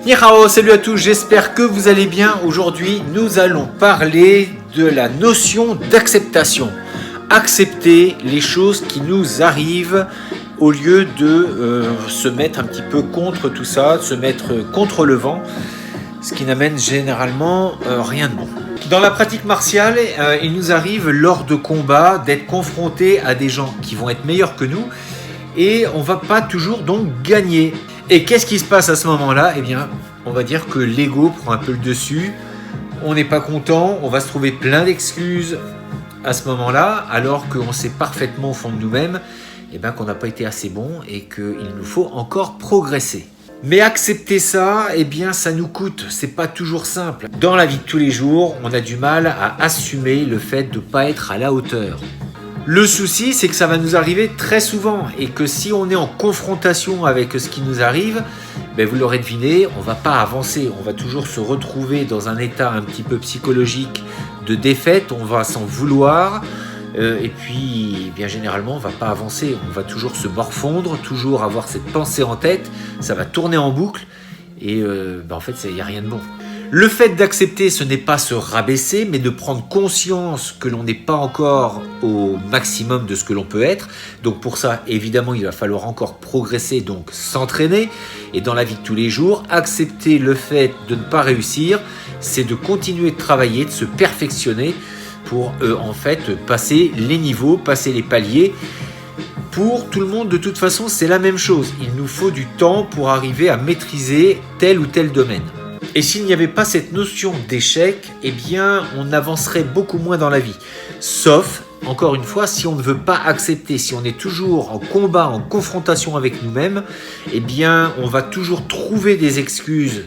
Ni hao, salut à tous, j'espère que vous allez bien. Aujourd'hui, nous allons parler de la notion d'acceptation. Accepter les choses qui nous arrivent au lieu de se mettre un petit peu contre tout ça, de se mettre contre le vent, ce qui n'amène généralement rien de bon. Dans la pratique martiale, il nous arrive lors de combats d'être confronté à des gens qui vont être meilleurs que nous et on va pas toujours donc gagner. Et qu'est-ce qui se passe à ce moment-là? Eh bien, on va dire que l'ego prend un peu le dessus, on n'est pas content, on va se trouver plein d'excuses à ce moment-là, alors qu'on sait parfaitement au fond de nous-mêmes eh bien, qu'on n'a pas été assez bon et qu'il nous faut encore progresser. Mais accepter ça, eh bien, ça nous coûte, c'est pas toujours simple. Dans la vie de tous les jours, on a du mal à assumer le fait de ne pas être à la hauteur. Le souci, c'est que ça va nous arriver très souvent et que si on est en confrontation avec ce qui nous arrive, ben vous l'aurez deviné, on ne va pas avancer, on va toujours se retrouver dans un état un petit peu psychologique de défaite, on va s'en vouloir et puis bien généralement on ne va pas avancer, on va toujours se morfondre, toujours avoir cette pensée en tête, ça va tourner en boucle et en fait il n'y a rien de bon. Le fait d'accepter, ce n'est pas se rabaisser, mais de prendre conscience que l'on n'est pas encore au maximum de ce que l'on peut être. Donc pour ça, évidemment, il va falloir encore progresser, donc s'entraîner. Et dans la vie de tous les jours, accepter le fait de ne pas réussir, c'est de continuer de travailler, de se perfectionner pour en fait passer les niveaux, passer les paliers. Pour tout le monde, de toute façon, c'est la même chose. Il nous faut du temps pour arriver à maîtriser tel ou tel domaine. Et s'il n'y avait pas cette notion d'échec, eh bien, on avancerait beaucoup moins dans la vie. Sauf, encore une fois, si on ne veut pas accepter, si on est toujours en combat, en confrontation avec nous-mêmes, eh bien, on va toujours trouver des excuses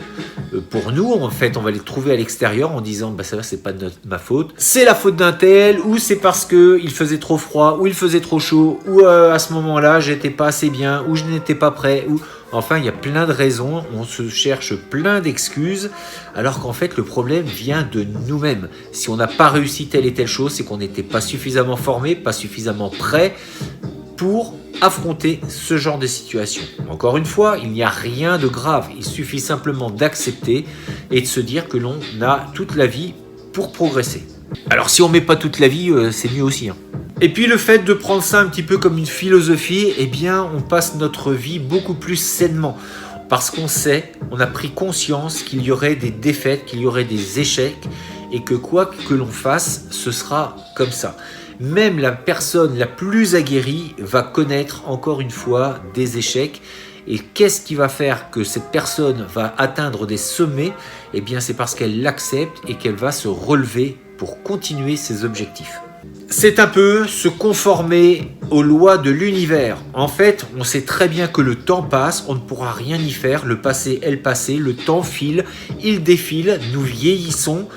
pour nous. En fait, on va les trouver à l'extérieur en disant bah, « ça, c'est pas de ma faute. C'est la faute d'un tel, ou c'est parce qu'il faisait trop froid, ou il faisait trop chaud, ou à ce moment-là, j'étais pas assez bien, ou je n'étais pas prêt, ou... » Enfin, il y a plein de raisons, on se cherche plein d'excuses, alors qu'en fait, le problème vient de nous-mêmes. Si on n'a pas réussi telle et telle chose, c'est qu'on n'était pas suffisamment formé, pas suffisamment prêt pour affronter ce genre de situation. Encore une fois, il n'y a rien de grave, il suffit simplement d'accepter et de se dire que l'on a toute la vie pour progresser. Alors, si on ne met pas toute la vie, c'est mieux aussi, hein. Et puis le fait de prendre ça un petit peu comme une philosophie, eh bien on passe notre vie beaucoup plus sainement. Parce qu'on sait, on a pris conscience qu'il y aurait des défaites, qu'il y aurait des échecs et que quoi que l'on fasse, ce sera comme ça. Même la personne la plus aguerrie va connaître encore une fois des échecs. Et qu'est-ce qui va faire que cette personne va atteindre des sommets? Eh bien c'est parce qu'elle l'accepte et qu'elle va se relever pour continuer ses objectifs. C'est un peu se conformer aux lois de l'univers. En fait, on sait très bien que le temps passe, on ne pourra rien y faire. Le passé est le passé, le temps file, il défile, nous vieillissons.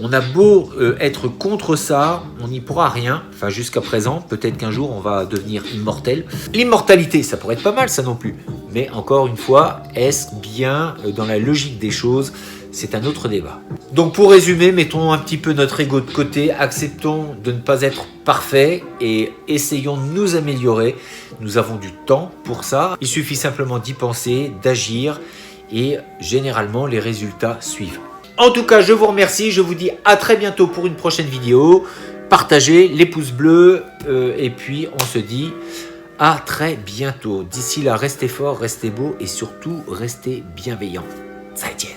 On a beau être contre ça, on n'y pourra rien. Enfin, jusqu'à présent, peut-être qu'un jour, on va devenir immortel. L'immortalité, ça pourrait être pas mal, ça non plus. Mais encore une fois, est-ce bien dans la logique des choses? C'est un autre débat. Donc pour résumer, mettons un petit peu notre ego de côté, acceptons de ne pas être parfait et essayons de nous améliorer. Nous avons du temps pour ça. Il suffit simplement d'y penser, d'agir et généralement les résultats suivent. En tout cas, je vous remercie. Je vous dis à très bientôt pour une prochaine vidéo. Partagez les pouces bleus et puis on se dit à très bientôt. D'ici là, restez forts, restez beaux et surtout restez bienveillants. 再见。